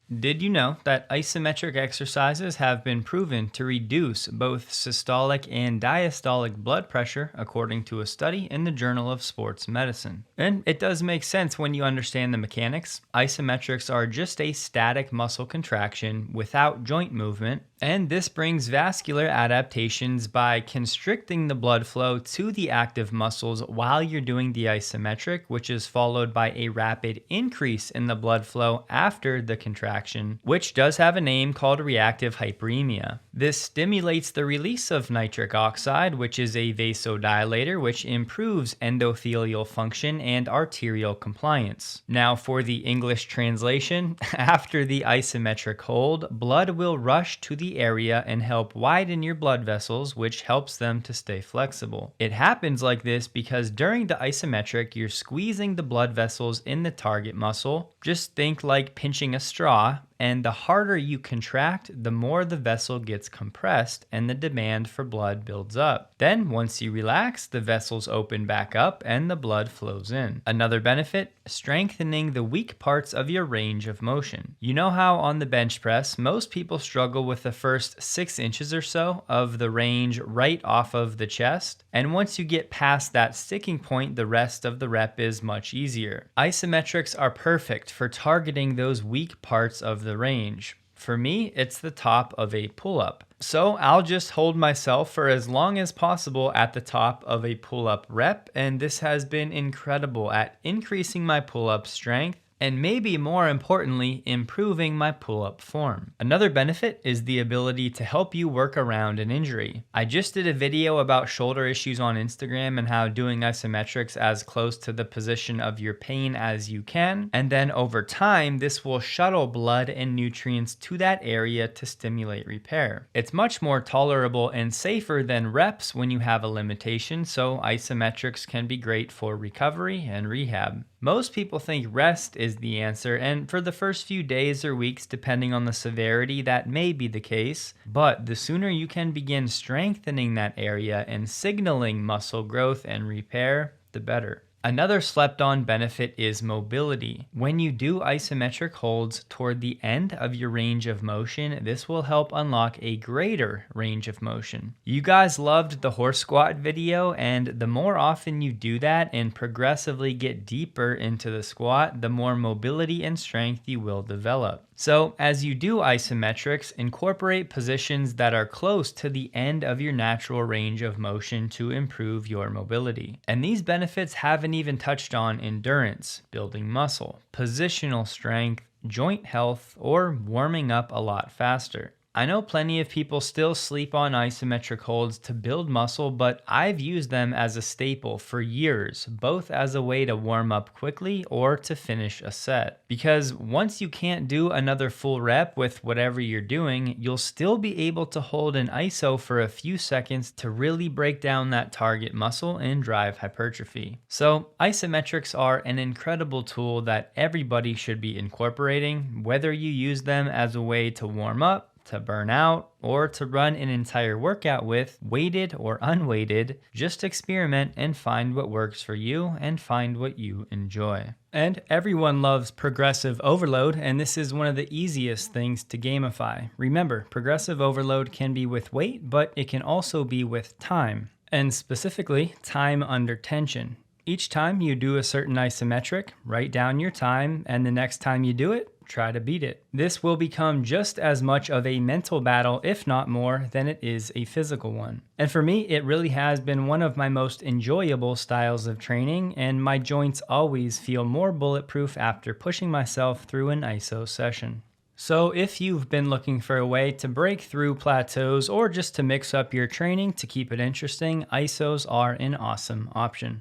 Did you know that isometric exercises have been proven to reduce both systolic and diastolic blood pressure, according to a study in the Journal of Sports Medicine? And it does make sense when you understand the mechanics. Isometrics are just a static muscle contraction without joint movement, and this brings vascular adaptations by constricting the blood flow to the active muscles while you're doing the isometric, which is followed by a rapid increase in the blood flow after the contraction, which does have a name called reactive hyperemia. This stimulates the release of nitric oxide, which is a vasodilator, which improves endothelial function and arterial compliance. Now, for the English translation, after the isometric hold, blood will rush to the area and help widen your blood vessels, which helps them to stay flexible. It happens like this because during the isometric, you're squeezing the blood vessels in the target muscle. Just think like pinching a straw, and the harder you contract, the more the vessel gets compressed and the demand for blood builds up. Then, once you relax, the vessels open back up and the blood flows in. Another benefit, strengthening the weak parts of your range of motion. You know how on the bench press, most people struggle with the first 6 inches or so of the range right off of the chest, and once you get past that sticking point, the rest of the rep is much easier. Isometrics are perfect for targeting those weak parts of the range. For me, it's the top of a pull-up. So I'll just hold myself for as long as possible at the top of a pull-up rep, and this has been incredible at increasing my pull-up strength, and maybe more importantly, improving my pull-up form. Another benefit is the ability to help you work around an injury. I just did a video about shoulder issues on Instagram and how doing isometrics as close to the position of your pain as you can, and then over time, this will shuttle blood and nutrients to that area to stimulate repair. It's much more tolerable and safer than reps when you have a limitation, so isometrics can be great for recovery and rehab. Most people think rest is the answer, and for the first few days or weeks, depending on the severity, that may be the case, but the sooner you can begin strengthening that area and signaling muscle growth and repair, the better. Another slept-on benefit is mobility. When you do isometric holds toward the end of your range of motion, this will help unlock a greater range of motion. You guys loved the horse squat video, and the more often you do that and progressively get deeper into the squat, the more mobility and strength you will develop. So as you do isometrics, incorporate positions that are close to the end of your natural range of motion to improve your mobility. And these benefits haven't even touched on endurance, building muscle, positional strength, joint health, or warming up a lot faster. I know plenty of people still sleep on isometric holds to build muscle, but I've used them as a staple for years, both as a way to warm up quickly or to finish a set. Because once you can't do another full rep with whatever you're doing, you'll still be able to hold an iso for a few seconds to really break down that target muscle and drive hypertrophy. So isometrics are an incredible tool that everybody should be incorporating, whether you use them as a way to warm up, to burn out, or to run an entire workout with, weighted or unweighted. Just experiment and find what works for you and find what you enjoy. And everyone loves progressive overload, and this is one of the easiest things to gamify. Remember, progressive overload can be with weight, but it can also be with time, and specifically time under tension. Each time you do a certain isometric, write down your time, and the next time you do it, try to beat it. This will become just as much of a mental battle, if not more, than it is a physical one. And for me, it really has been one of my most enjoyable styles of training, and my joints always feel more bulletproof after pushing myself through an iso session. So if you've been looking for a way to break through plateaus or just to mix up your training to keep it interesting, isos are an awesome option.